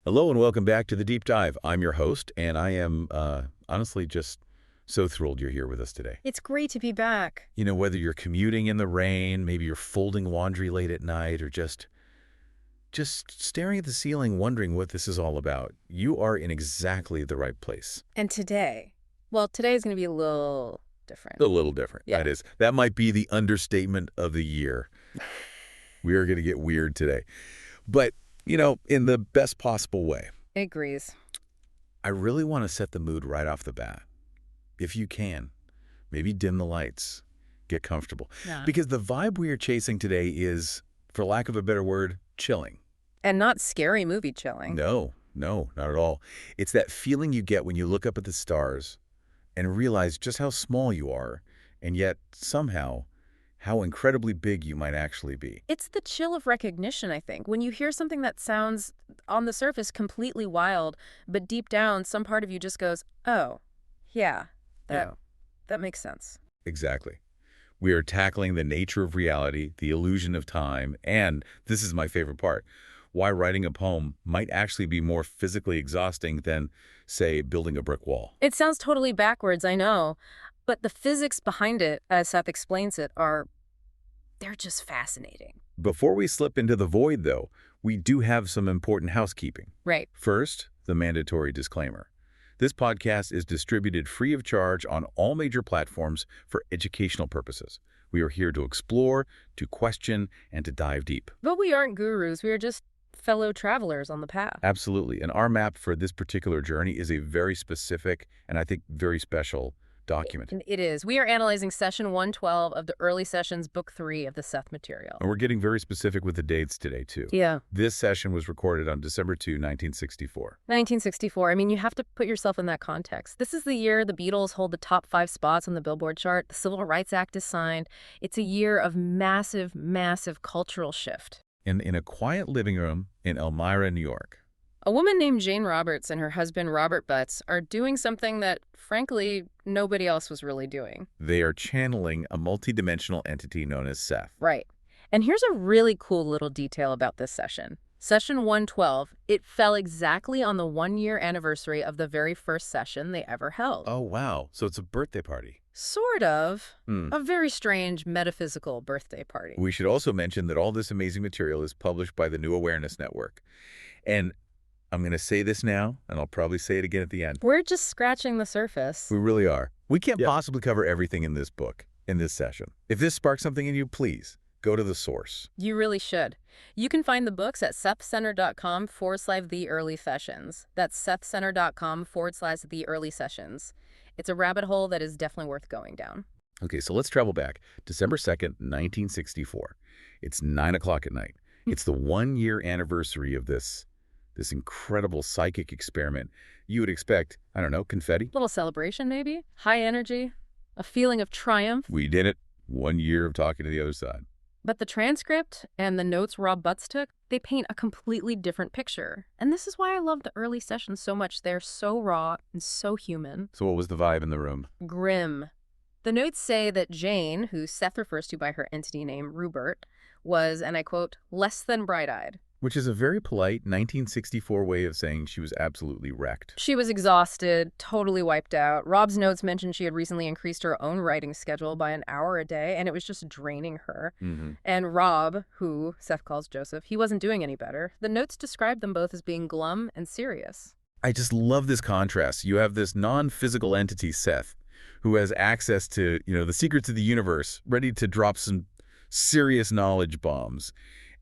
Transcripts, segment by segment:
Hello and welcome back to The Deep Dive. I'm your host, and I am honestly just so thrilled you're here with us today. It's great to be back. You know, whether you're commuting in the rain, maybe you're folding laundry late at night, or just staring at the ceiling wondering what this is all about, you are in exactly the right place. And today is going to be a little different. A little different, Yeah. That might be the understatement of the year. We are going to get weird today. But, you know, in the best possible way. Agrees. I really want to set the mood right off the bat. If you can, maybe dim the lights, get comfortable. Yeah. Because the vibe we are chasing today is, for lack of a better word, chilling. And not scary movie chilling. No, not at all. It's that feeling you get when you look up at the stars and realize just how small you are, and yet somehow how incredibly big you might actually be. It's the chill of recognition, I think. When you hear something that sounds, on the surface, completely wild, but deep down, some part of you just goes, oh, yeah, that makes sense. Exactly. We are tackling the nature of reality, the illusion of time, and, this is my favorite part, why writing a poem might actually be more physically exhausting than, say, building a brick wall. It sounds totally backwards, I know. But the physics behind it, as Seth explains it, they're just fascinating. Before we slip into the void, though, we do have some important housekeeping. Right. First, the mandatory disclaimer. This podcast is distributed free of charge on all major platforms for educational purposes. We are here to explore, to question, and to dive deep. But we aren't gurus. We are just fellow travelers on the path. Absolutely. And our map for this particular journey is a very specific and I think very special document. It is. We are analyzing session 112 of the early sessions, book 3 of the Seth Material. And we're getting very specific with the dates today, too. Yeah. This session was recorded on December 2, 1964. 1964. I mean, you have to put yourself in that context. This is the year the Beatles hold the top 5 spots on the Billboard chart. The Civil Rights Act is signed. It's a year of massive, massive cultural shift. In a quiet living room in Elmira, New York. A woman named Jane Roberts and her husband Robert Butts are doing something that, frankly, nobody else was really doing. They are channeling a multidimensional entity known as Seth. Right. And here's a really cool little detail about this session. Session 112, it fell exactly on the 1-year anniversary of the very first session they ever held. Oh, wow. So it's a birthday party. Sort of. A very strange metaphysical birthday party. We should also mention that all this amazing material is published by the New Awareness Network. And I'm going to say this now, and I'll probably say it again at the end. We're just scratching the surface. We really are. We can't possibly cover everything in this book, in this session. If this sparks something in you, please go to the source. You really should. You can find the books at sethcenter.com/the early sessions. That's sethcenter.com/the early sessions. It's a rabbit hole that is definitely worth going down. Okay, so let's travel back. December 2nd, 1964. It's 9 o'clock at night. It's the 1-year anniversary of this incredible psychic experiment. You would expect, I don't know, confetti? Little celebration, maybe? High energy? A feeling of triumph? We did it. 1 year of talking to the other side. But the transcript and the notes Rob Butts took, they paint a completely different picture. And this is why I love the early sessions so much. They're so raw and so human. So what was the vibe in the room? Grim. The notes say that Jane, who Seth refers to by her entity name, Ruburt, was, and I quote, less than bright-eyed. Which is a very polite 1964 way of saying she was absolutely wrecked. She was exhausted, totally wiped out. Rob's notes mentioned she had recently increased her own writing schedule by an hour a day, and it was just draining her. And Rob, who Seth calls Joseph, he wasn't doing any better. The notes described them both as being glum and serious. I just love this contrast. You have this non-physical entity, Seth, who has access to, the secrets of the universe, ready to drop some serious knowledge bombs.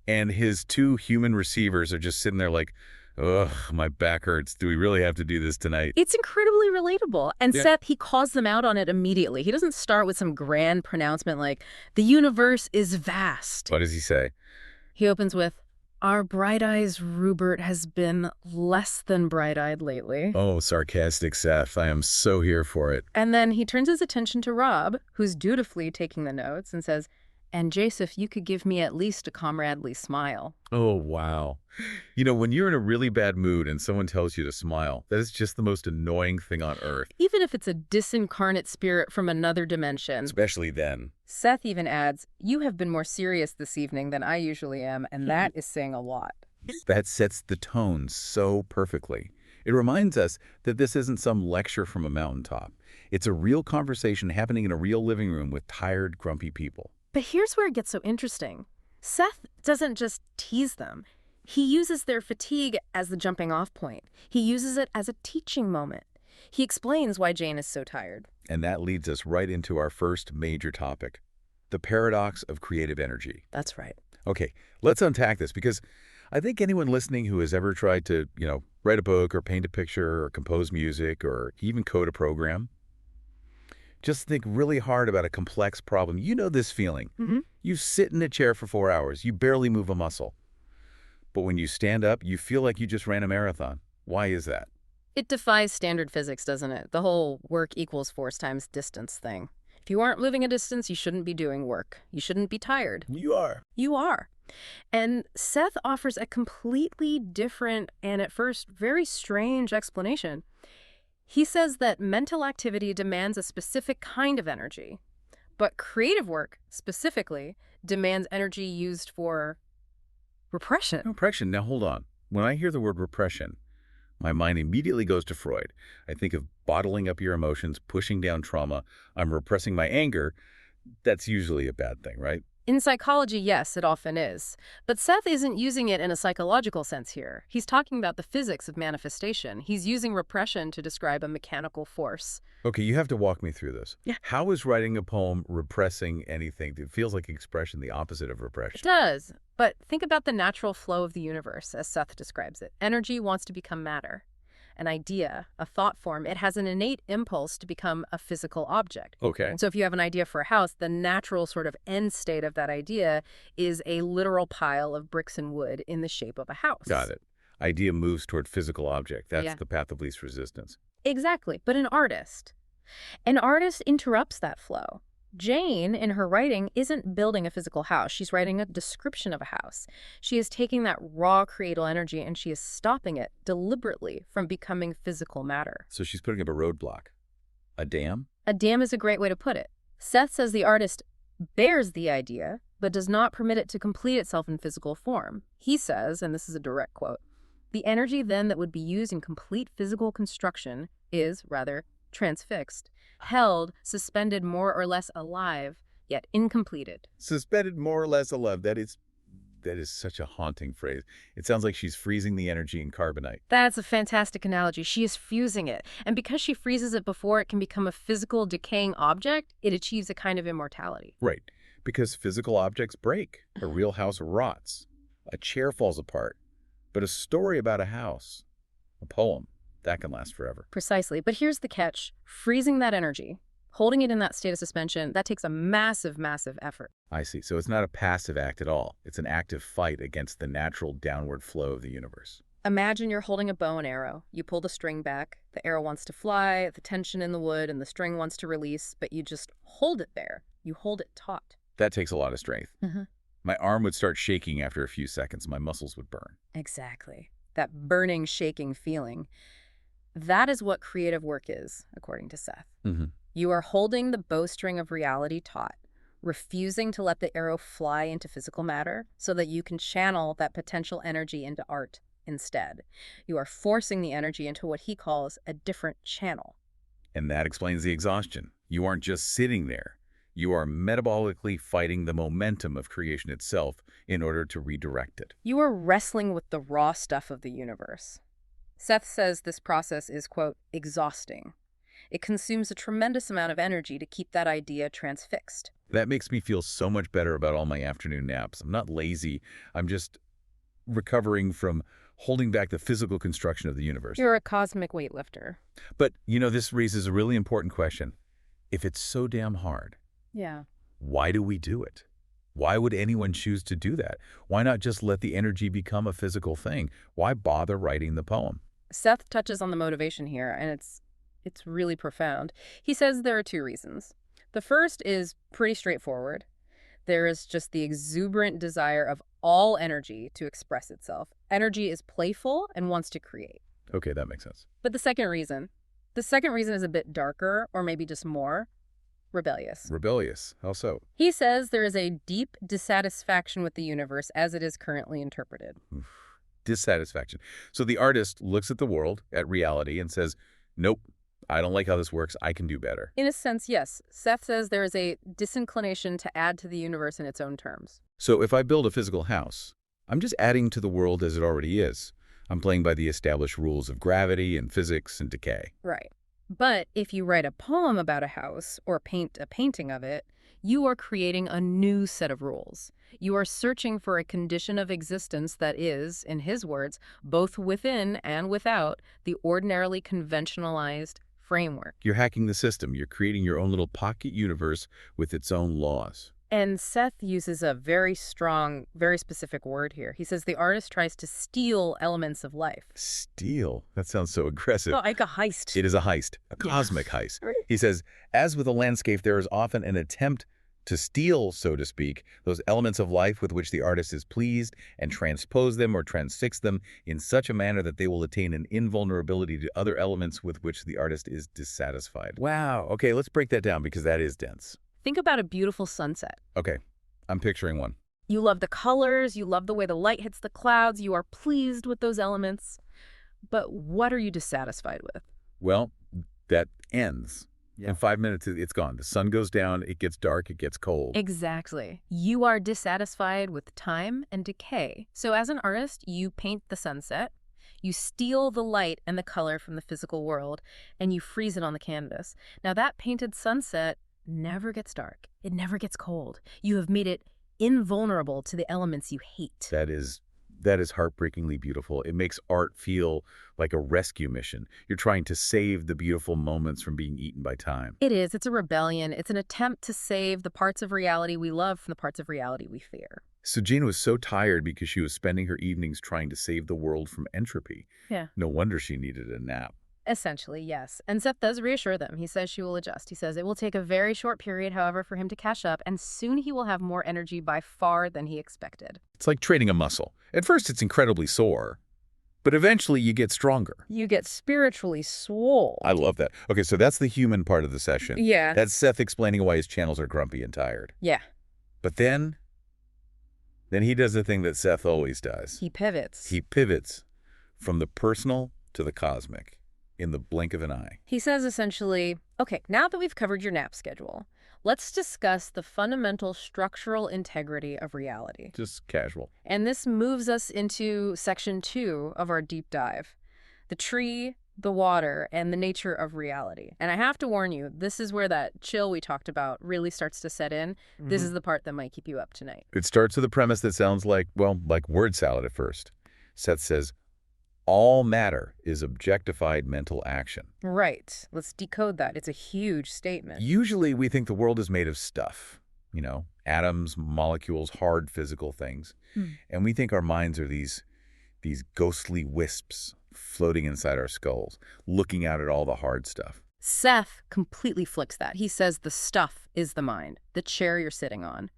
And his 2 human receivers are just sitting there like, ugh, my back hurts. Do we really have to do this tonight? It's incredibly relatable. And Seth, he calls them out on it immediately. He doesn't start with some grand pronouncement like, the universe is vast. What does he say? He opens with, our bright-eyes Ruburt has been less than bright-eyed lately. Oh, sarcastic Seth. I am so here for it. And then he turns his attention to Rob, who's dutifully taking the notes, and says, and Joseph, you could give me at least a comradely smile. Oh, wow. When you're in a really bad mood and someone tells you to smile, that is just the most annoying thing on earth. Even if it's a disincarnate spirit from another dimension. Especially then. Seth even adds, you have been more serious this evening than I usually am, and that is saying a lot. That sets the tone so perfectly. It reminds us that this isn't some lecture from a mountaintop. It's a real conversation happening in a real living room with tired, grumpy people. But here's where it gets so interesting. Seth doesn't just tease them. He uses their fatigue as the jumping off point. He uses it as a teaching moment. He explains why Jane is so tired. And that leads us right into our first major topic, the paradox of creative energy. That's right. Okay, let's unpack this because I think anyone listening who has ever tried to, write a book or paint a picture or compose music or even code a program, just think really hard about a complex problem. You know this feeling. You sit in a chair for 4 hours. You barely move a muscle. But when you stand up, you feel like you just ran a marathon. Why is that? It defies standard physics, doesn't it? The whole work equals force times distance thing. If you aren't moving a distance, you shouldn't be doing work. You shouldn't be tired. You are. You are. And Seth offers a completely different and at first very strange explanation. He says that mental activity demands a specific kind of energy, but creative work specifically demands energy used for repression. Repression. Now, hold on. When I hear the word repression, my mind immediately goes to Freud. I think of bottling up your emotions, pushing down trauma. I'm repressing my anger. That's usually a bad thing, right? In psychology, yes, it often is. But Seth isn't using it in a psychological sense here. He's talking about the physics of manifestation. He's using repression to describe a mechanical force. Okay, you have to walk me through this. Yeah. How is writing a poem repressing anything? It feels like expression, the opposite of repression. It does. But think about the natural flow of the universe, as Seth describes it. Energy wants to become matter. An idea, a thought form, it has an innate impulse to become a physical object. Okay. And so if you have an idea for a house, the natural sort of end state of that idea is a literal pile of bricks and wood in the shape of a house. Got it. Idea moves toward physical object. That's Yeah. the path of least resistance. Exactly. But an artist interrupts that flow. Jane, in her writing, isn't building a physical house. She's writing a description of a house. She is taking that raw creative energy and she is stopping it deliberately from becoming physical matter. So she's putting up a roadblock. A dam? A dam is a great way to put it. Seth says the artist bears the idea, but does not permit it to complete itself in physical form. He says, and this is a direct quote, "The energy then that would be used in complete physical construction is, rather, transfixed, held, suspended more or less alive, yet incompleted." Suspended more or less alive. That is such a haunting phrase. It sounds like she's freezing the energy in carbonite. That's a fantastic analogy. She is fusing it. And because she freezes it before it can become a physical decaying object, it achieves a kind of immortality. Right. Because physical objects break. A real house rots. A chair falls apart. But a story about a house, a poem, that can last forever. Precisely. But here's the catch. Freezing that energy, holding it in that state of suspension, that takes a massive, massive effort. I see. So it's not a passive act at all. It's an active fight against the natural downward flow of the universe. Imagine you're holding a bow and arrow. You pull the string back. The arrow wants to fly, the tension in the wood, and the string wants to release, but you just hold it there. You hold it taut. That takes a lot of strength. My arm would start shaking after a few seconds. My muscles would burn. Exactly. That burning, shaking feeling. That is what creative work is, according to Seth. You are holding the bowstring of reality taut, refusing to let the arrow fly into physical matter so that you can channel that potential energy into art instead. You are forcing the energy into what he calls a different channel. And that explains the exhaustion. You aren't just sitting there. You are metabolically fighting the momentum of creation itself in order to redirect it. You are wrestling with the raw stuff of the universe. Seth says this process is, quote, exhausting. It consumes a tremendous amount of energy to keep that idea transfixed. That makes me feel so much better about all my afternoon naps. I'm not lazy. I'm just recovering from holding back the physical construction of the universe. You're a cosmic weightlifter. But, this raises a really important question. If it's so damn hard, Yeah. why do we do it? Why would anyone choose to do that? Why not just let the energy become a physical thing? Why bother writing the poem? Seth touches on the motivation here, and it's really profound. He says there are two reasons. The first is pretty straightforward. There is just the exuberant desire of all energy to express itself. Energy is playful and wants to create. Okay, that makes sense. But the second reason is a bit darker, or maybe just more rebellious. Rebellious. How so? He says there is a deep dissatisfaction with the universe as it is currently interpreted. dissatisfaction. So the artist looks at the world, at reality, and says, nope, I don't like how this works. I can do better. In a sense, yes. Seth says there is a disinclination to add to the universe in its own terms. So if I build a physical house, I'm just adding to the world as it already is. I'm playing by the established rules of gravity and physics and decay. Right. But if you write a poem about a house or paint a painting of it, you are creating a new set of rules. You are searching for a condition of existence that is, in his words, both within and without the ordinarily conventionalized framework. You're hacking the system. You're creating your own little pocket universe with its own laws. And Seth uses a very strong, very specific word here. He says the artist tries to steal elements of life. Steal? That sounds so aggressive. Oh, like a heist. It is a heist, a cosmic heist. He says, as with a landscape, there is often an attempt to steal, so to speak, those elements of life with which the artist is pleased and transpose them or transfix them in such a manner that they will attain an invulnerability to other elements with which the artist is dissatisfied. Wow. Okay, let's break that down because that is dense. Think about a beautiful sunset. Okay, I'm picturing one. You love the colors, you love the way the light hits the clouds, you are pleased with those elements. But what are you dissatisfied with? Well, that ends. In 5 minutes, it's gone. The sun goes down, it gets dark, it gets cold. Exactly. You are dissatisfied with time and decay. So as an artist, you paint the sunset, you steal the light and the color from the physical world, and you freeze it on the canvas. Now that painted sunset never gets dark. It never gets cold. You have made it invulnerable to the elements you hate. That is heartbreakingly beautiful. It makes art feel like a rescue mission. You're trying to save the beautiful moments from being eaten by time. It is. It's a rebellion. It's an attempt to save the parts of reality we love from the parts of reality we fear. So Jean was so tired because she was spending her evenings trying to save the world from entropy. Yeah. No wonder she needed a nap. Essentially, yes. And Seth does reassure them. He says she will adjust. He says it will take a very short period, however, for him to catch up, and soon he will have more energy by far than he expected. It's like training a muscle. At first, it's incredibly sore, but eventually you get stronger. You get spiritually swole. I love that. Okay, so that's the human part of the session. Yeah. That's Seth explaining why his channels are grumpy and tired. Yeah. But then he does the thing that Seth always does. He pivots. He pivots from the personal to the cosmic in the blink of an eye. He says essentially, okay, now that we've covered your nap schedule, let's discuss the fundamental structural integrity of reality. Just casual. And this moves us into section 2 of our deep dive. The tree, the water, and the nature of reality. And I have to warn you, this is where that chill we talked about really starts to set in. This is the part that might keep you up tonight. It starts with a premise that sounds like, well, like word salad at first. Seth says, all matter is objectified mental action. Right. Let's decode that. It's a huge statement. Usually we think the world is made of stuff, you know, atoms, molecules, hard physical things. And we think our minds are these ghostly wisps floating inside our skulls, looking out at all the hard stuff. Seth completely flicks that. He says the stuff is the mind, the chair you're sitting on.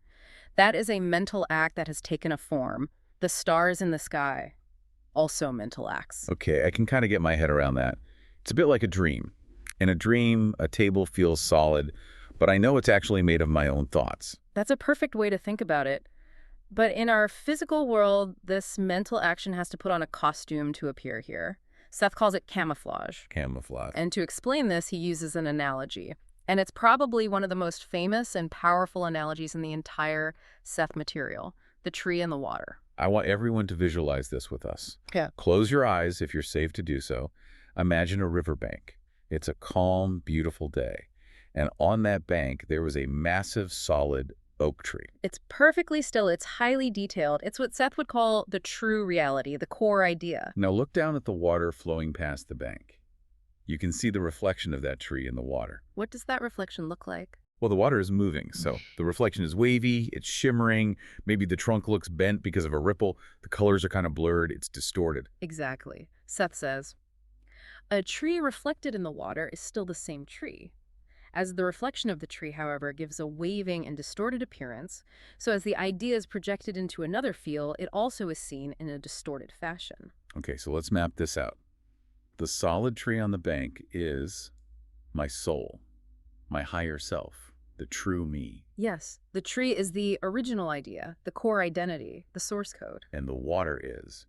That is a mental act that has taken a form. The stars in the sky, also mental acts. Okay, I can kind of get my head around that. It's a bit like a dream. In a dream, a table feels solid, but I know it's actually made of my own thoughts. That's a perfect way to think about it. But in our physical world, this mental action has to put on a costume to appear here. Seth calls it camouflage. Camouflage. And to explain this, he uses an analogy. And it's probably one of the most famous and powerful analogies in the entire Seth Material, the tree and the water. I want everyone to visualize this with us. Yeah. Close your eyes if you're safe to do so. Imagine a riverbank. It's a calm, beautiful day. And on that bank, there was a massive, solid oak tree. It's perfectly still. It's highly detailed. It's what Seth would call the true reality, the core idea. Now look down at the water flowing past the bank. You can see the reflection of that tree in the water. What does that reflection look like? Well, the water is moving, so the reflection is wavy, it's shimmering, maybe the trunk looks bent because of a ripple, the colors are kind of blurred, it's distorted. Exactly. Seth says, a tree reflected in the water is still the same tree. As the reflection of the tree, however, gives a waving and distorted appearance, so as the idea is projected into another field, it also is seen in a distorted fashion. Okay, so let's map this out. The solid tree on the bank is my soul, my higher self, the true me. Yes, the tree is the original idea, the core identity, the source code. And the water is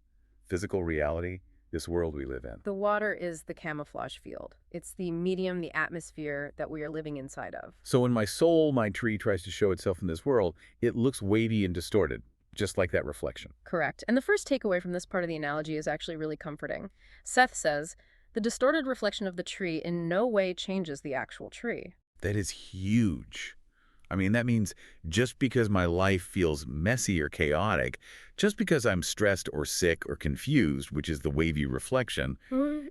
physical reality, this world we live in. The water is the camouflage field. It's the medium, the atmosphere that we are living inside of. So when my soul, my tree, tries to show itself in this world, it looks wavy and distorted, just like that reflection. Correct. And the first takeaway from this part of the analogy is actually really comforting. Seth says, the distorted reflection of the tree in no way changes the actual tree. That is huge. I mean, that means just because my life feels messy or chaotic, just because I'm stressed or sick or confused, which is the wavy reflection,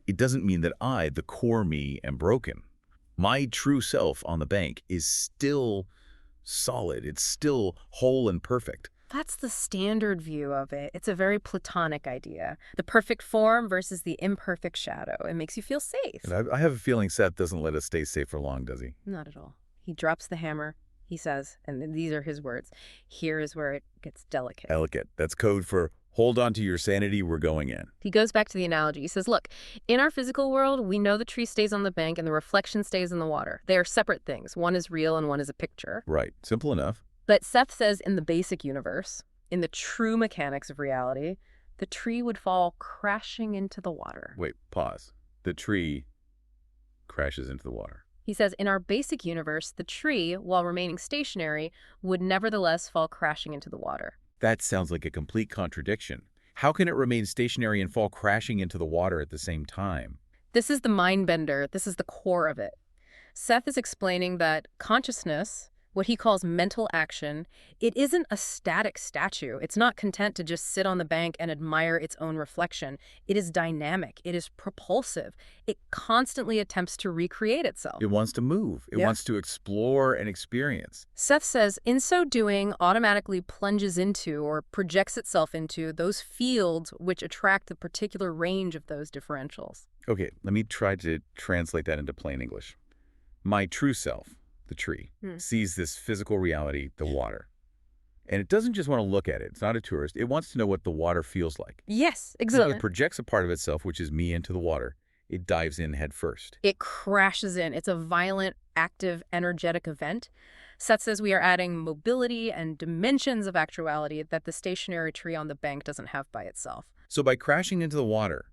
it doesn't mean that I, the core me, am broken. My true self on the bank is still solid. It's still whole and perfect. That's the standard view of it. It's a very Platonic idea. The perfect form versus the imperfect shadow. It makes you feel safe. And I have a feeling Seth doesn't let us stay safe for long, does he? Not at all. He drops the hammer. He says, and these are his words, here is where it gets delicate. Delicate. That's code for hold on to your sanity, we're going in. He goes back to the analogy. He says, look, in our physical world, we know the tree stays on the bank and the reflection stays in the water. They are separate things. One is real and one is a picture. Right. Simple enough. But Seth says in the basic universe, in the true mechanics of reality, the tree would fall crashing into the water. Wait, pause. The tree crashes into the water. He says, in our basic universe, the tree, while remaining stationary, would nevertheless fall crashing into the water. That sounds like a complete contradiction. How can it remain stationary and fall crashing into the water at the same time? This is the mind bender. This is the core of it. Seth is explaining that consciousness, what he calls mental action, it isn't a static statue. It's not content to just sit on the bank and admire its own reflection. It is dynamic. It is propulsive. It constantly attempts to recreate itself. It wants to move. It wants to explore and experience. Seth says, in so doing, automatically plunges into or projects itself into those fields which attract the particular range of those differentials. Okay, let me try to translate that into plain English. My true self, the tree, sees this physical reality, the water. And it doesn't just want to look at it. It's not a tourist. It wants to know what the water feels like. Yes, So exactly. it projects a part of itself, which is me, into the water. It dives in head first. It crashes in. It's a violent, active, energetic event. Seth says we are adding mobility and dimensions of actuality that the stationary tree on the bank doesn't have by itself. So by crashing into the water,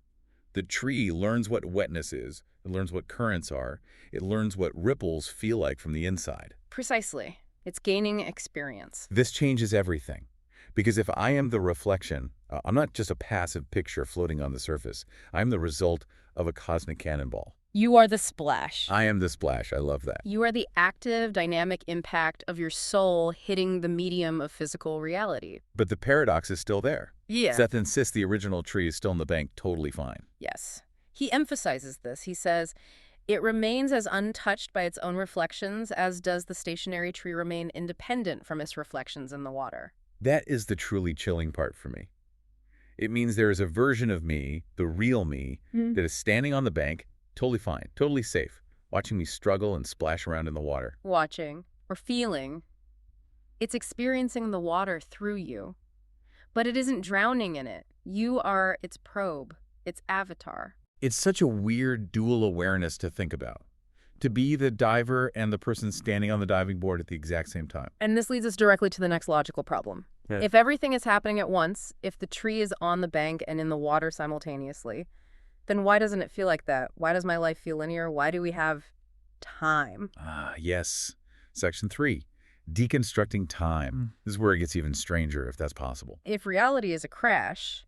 the tree learns what wetness is. It learns what currents are. It learns what ripples feel like from the inside. Precisely. It's gaining experience. This changes everything. Because if I am the reflection, I'm not just a passive picture floating on the surface. I'm the result of a cosmic cannonball. You are the splash. I am the splash. I love that. You are the active, dynamic impact of your soul hitting the medium of physical reality. But the paradox is still there. Yeah. Seth insists the original tree is still in the bank, totally fine. Yes. He emphasizes this. He says, it remains as untouched by its own reflections as does the stationary tree remain independent from its reflections in the water. That is the truly chilling part for me. It means there is a version of me, the real me, that is standing on the bank, totally fine, totally safe, watching me struggle and splash around in the water. Watching or feeling. It's experiencing the water through you. But it isn't drowning in it. You are its probe, its avatar. It's such a weird dual awareness to think about. To be the diver and the person standing on the diving board at the exact same time. And this leads us directly to the next logical problem. Yeah. If everything is happening at once, if the tree is on the bank and in the water simultaneously, then why doesn't it feel like that? Why does my life feel linear? Why do we have time? Yes. Section 3, deconstructing time. This is where it gets even stranger, if that's possible. If reality is a crash,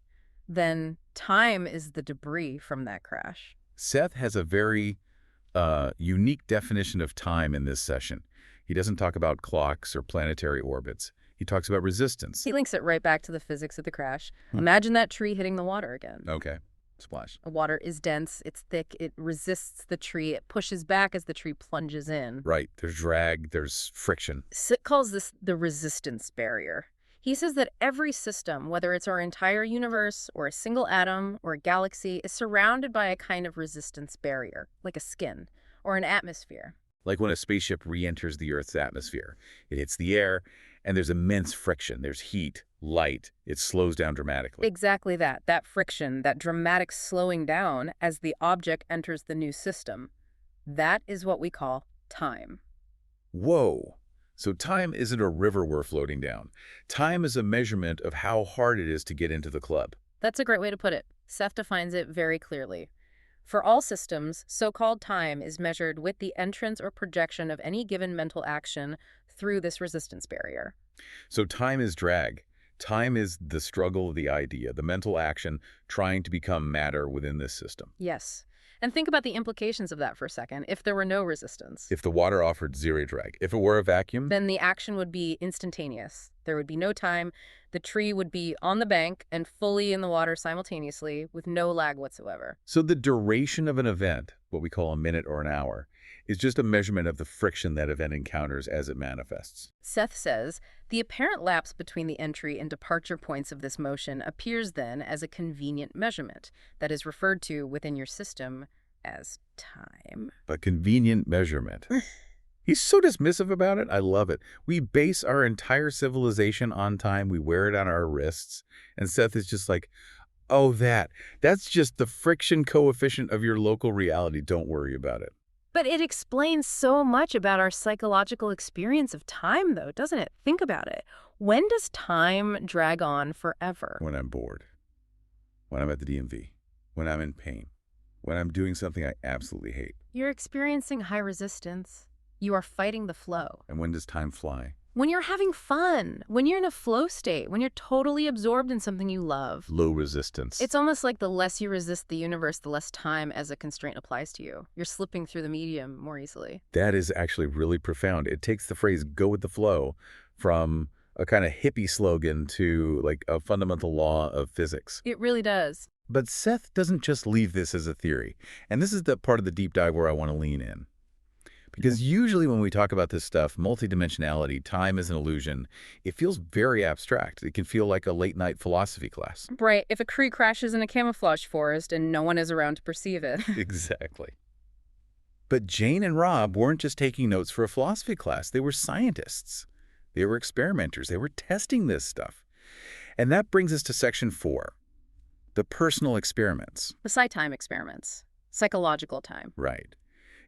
then time is the debris from that crash. Seth has a very unique definition of time in this session. He doesn't talk about clocks or planetary orbits. He talks about resistance. He links it right back to the physics of the crash. Imagine that tree hitting the water again. Okay. Splash. The water is dense, it's thick, it resists the tree, it pushes back as the tree plunges in. Right. There's drag, there's friction. Sitt calls this the resistance barrier. He says that every system, whether it's our entire universe or a single atom or a galaxy, is surrounded by a kind of resistance barrier, like a skin or an atmosphere. Like when a spaceship re-enters the Earth's atmosphere. It hits the air, and there's immense friction. There's heat, light. It slows down dramatically. Exactly that. That friction, that dramatic slowing down as the object enters the new system. That is what we call time. Whoa. So time isn't a river we're floating down. Time is a measurement of how hard it is to get into the club. That's a great way to put it. Seth defines it very clearly. For all systems, so-called time is measured with the entrance or projection of any given mental action through this resistance barrier. So time is drag. Time is the struggle of the idea, the mental action trying to become matter within this system. Yes. And think about the implications of that for a second. If there were no resistance, If the water offered zero drag, if it were a vacuum, then the action would be instantaneous. There would be no time. The tree would be on the bank and fully in the water simultaneously with no lag whatsoever. so the duration of an event, what we call a minute or an hour, is just a measurement of the friction that event encounters as it manifests. Seth says, the apparent lapse between the entry and departure points of this motion appears then as a convenient measurement that is referred to within your system as time. A convenient measurement. He's so dismissive about it. I love it. We base our entire civilization on time. We wear it on our wrists. And Seth is just like, oh, that's just the friction coefficient of your local reality. Don't worry about it. But it explains so much about our psychological experience of time, though, doesn't it? Think about it. When does time drag on forever? When I'm bored, when I'm at the DMV, when I'm in pain, when I'm doing something I absolutely hate. You're experiencing high resistance. You are fighting the flow. And when does time fly? When you're having fun, when you're in a flow state, when you're totally absorbed in something you love. Low resistance. It's almost like the less you resist the universe, the less time as a constraint applies to you. You're slipping through the medium more easily. That is actually really profound. It takes the phrase go with the flow from a kind of hippie slogan to like a fundamental law of physics. It really does. But Seth doesn't just leave this as a theory. And this is the part of the deep dive where I want to lean in. Because usually when we talk about this stuff, multidimensionality, time is an illusion, it feels very abstract. It can feel like a late-night philosophy class. Right. If a tree crashes in a camouflage forest and no one is around to perceive it. Exactly. But Jane and Rob weren't just taking notes for a philosophy class. They were scientists. They were experimenters. They were testing this stuff. And that brings us to section 4, the personal experiments. The psi-time experiments. Psychological time. Right.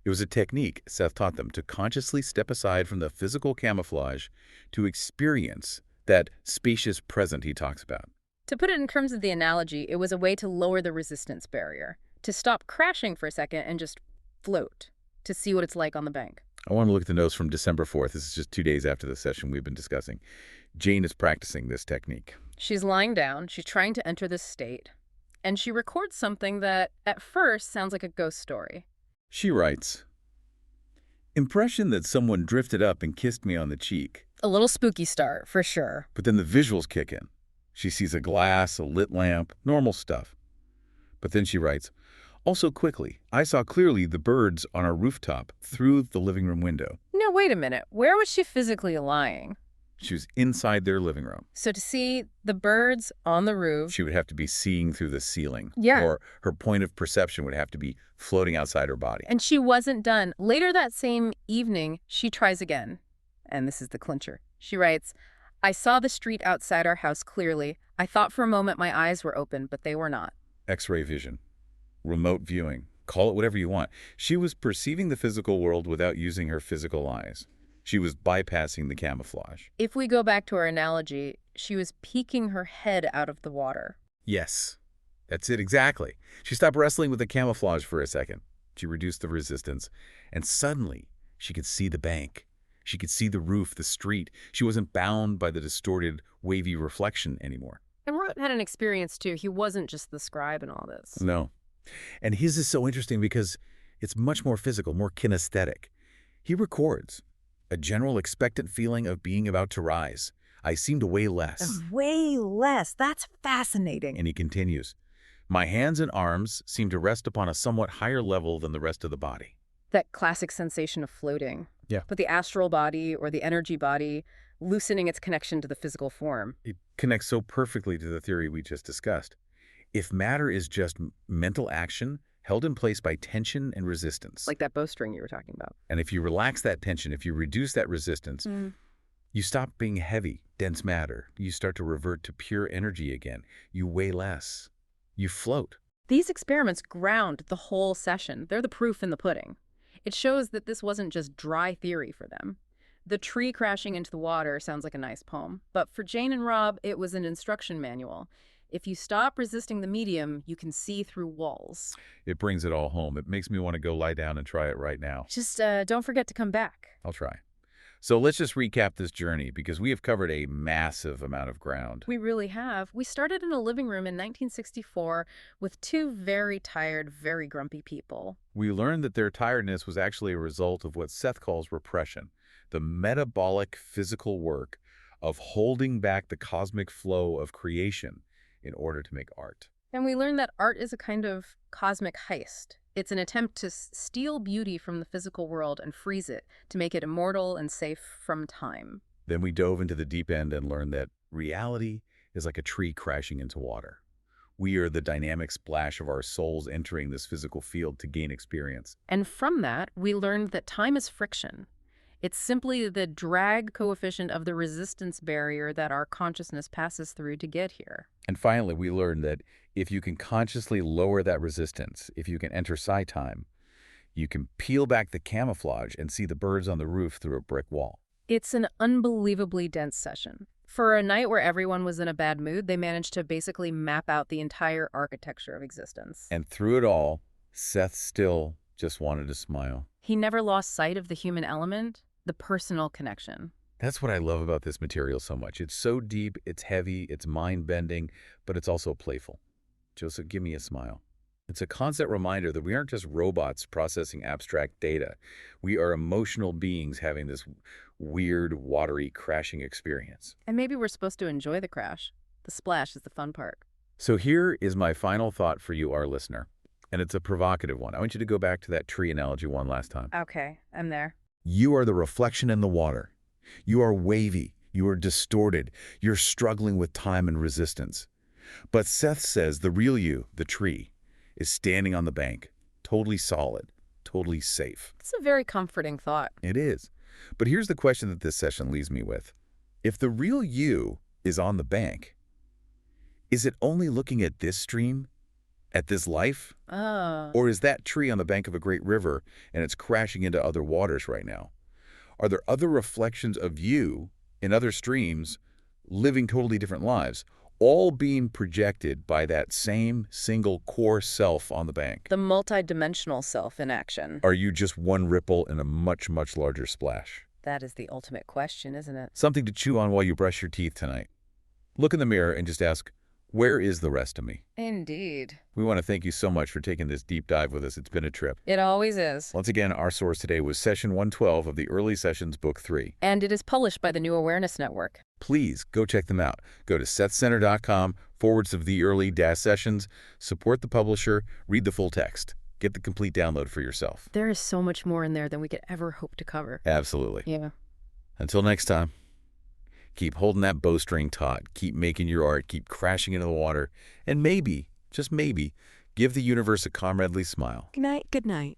It was a technique Seth taught them to consciously step aside from the physical camouflage to experience that spacious present he talks about. To put it in terms of the analogy, it was a way to lower the resistance barrier, to stop crashing for a second and just float, to see what it's like on the bank. I want to look at the notes from December 4th. This is just 2 days after the session we've been discussing. Jane is practicing this technique. She's lying down, she's trying to enter this state, and she records something that, at first, sounds like a ghost story. She writes, impression that someone drifted up and kissed me on the cheek. A little spooky start, for sure. But then the visuals kick in. She sees a glass, a lit lamp, normal stuff. But then she writes, also quickly, I saw clearly the birds on our rooftop through the living room window. No, wait a minute. Where was she physically lying? She was inside their living room. So to see the birds on the roof... She would have to be seeing through the ceiling. Yeah. Or her point of perception would have to be floating outside her body. And she wasn't done. Later that same evening, she tries again. And this is the clincher. She writes, I saw the street outside our house clearly. I thought for a moment my eyes were open, but they were not. X-ray vision. Remote viewing. Call it whatever you want. She was perceiving the physical world without using her physical eyes. She was bypassing the camouflage. If we go back to our analogy, she was peeking her head out of the water. Yes, that's it exactly. She stopped wrestling with the camouflage for a second. She reduced the resistance, and suddenly she could see the bank. She could see the roof, the street. She wasn't bound by the distorted, wavy reflection anymore. And Ruburt had an experience, too. He wasn't just the scribe in all this. No. And his is so interesting because it's much more physical, more kinesthetic. He records a general expectant feeling of being about to rise. I seem to weigh less. Way less. That's fascinating. And he continues, my hands and arms seem to rest upon a somewhat higher level than the rest of the body. That classic sensation of floating. Yeah. But the astral body or the energy body loosening its connection to the physical form. It connects so perfectly to the theory we just discussed. If matter is just mental action held in place by tension and resistance. Like that bowstring you were talking about. And if you relax that tension, if you reduce that resistance, you stop being heavy, dense matter. You start to revert to pure energy again. You weigh less. You float. These experiments ground the whole session. They're the proof in the pudding. It shows that this wasn't just dry theory for them. The tree crashing into the water sounds like a nice poem. But for Jane and Rob, it was an instruction manual. If you stop resisting the medium, you can see through walls. It brings it all home. It makes me want to go lie down and try it right now. Just don't forget to come back. I'll try. So let's just recap this journey because we have covered a massive amount of ground. We really have. We started in a living room in 1964 with two very tired, very grumpy people. We learned that their tiredness was actually a result of what Seth calls repression, the metabolic physical work of holding back the cosmic flow of creation in order to make art. And we learned that art is a kind of cosmic heist. It's an attempt to steal beauty from the physical world and freeze it to make it immortal and safe from time. Then we dove into the deep end and learned that reality is like a tree crashing into water. We are the dynamic splash of our souls entering this physical field to gain experience. And from that, we learned that time is friction. It's simply the drag coefficient of the resistance barrier that our consciousness passes through to get here. And finally, we learned that if you can consciously lower that resistance, if you can enter psi time, you can peel back the camouflage and see the birds on the roof through a brick wall. It's an unbelievably dense session. For a night where everyone was in a bad mood, they managed to basically map out the entire architecture of existence. And through it all, Seth still just wanted to smile. He never lost sight of the human element, the personal connection. That's what I love about this material so much. It's so deep, it's heavy, it's mind-bending, but it's also playful. Joseph, give me a smile. It's a constant reminder that we aren't just robots processing abstract data. We are emotional beings having this weird, watery, crashing experience. And maybe we're supposed to enjoy the crash. The splash is the fun part. So here is my final thought for you, our listener. And it's a provocative one. I want you to go back to that tree analogy one last time. Okay, I'm there. You are the reflection in the water. You are wavy. You are distorted. You're struggling with time and resistance. But Seth says the real you, the tree, is standing on the bank, totally solid, totally safe. It's a very comforting thought. It is. But here's the question that this session leaves me with. If the real you is on the bank, is it only looking at this stream, at this life? Oh. Or is that tree on the bank of a great river and it's crashing into other waters right now? Are there other reflections of you in other streams living totally different lives, all being projected by that same single core self on the bank? The multidimensional self in action. Are you just one ripple in a much, much larger splash? That is the ultimate question, isn't it? Something to chew on while you brush your teeth tonight. Look in the mirror and just ask, where is the rest of me? Indeed. We want to thank you so much for taking this deep dive with us. It's been a trip. It always is. Once again, our source today was Session 112 of the Early Sessions Book 3. And it is published by the New Awareness Network. Please go check them out. Go to sethcenter.com/the-early-sessions, support the publisher, read the full text. Get the complete download for yourself. There is so much more in there than we could ever hope to cover. Absolutely. Yeah. Until next time, keep holding that bowstring taut, keep making your art, keep crashing into the water, and maybe, just maybe, give the universe a comradely smile. Good night. Good night.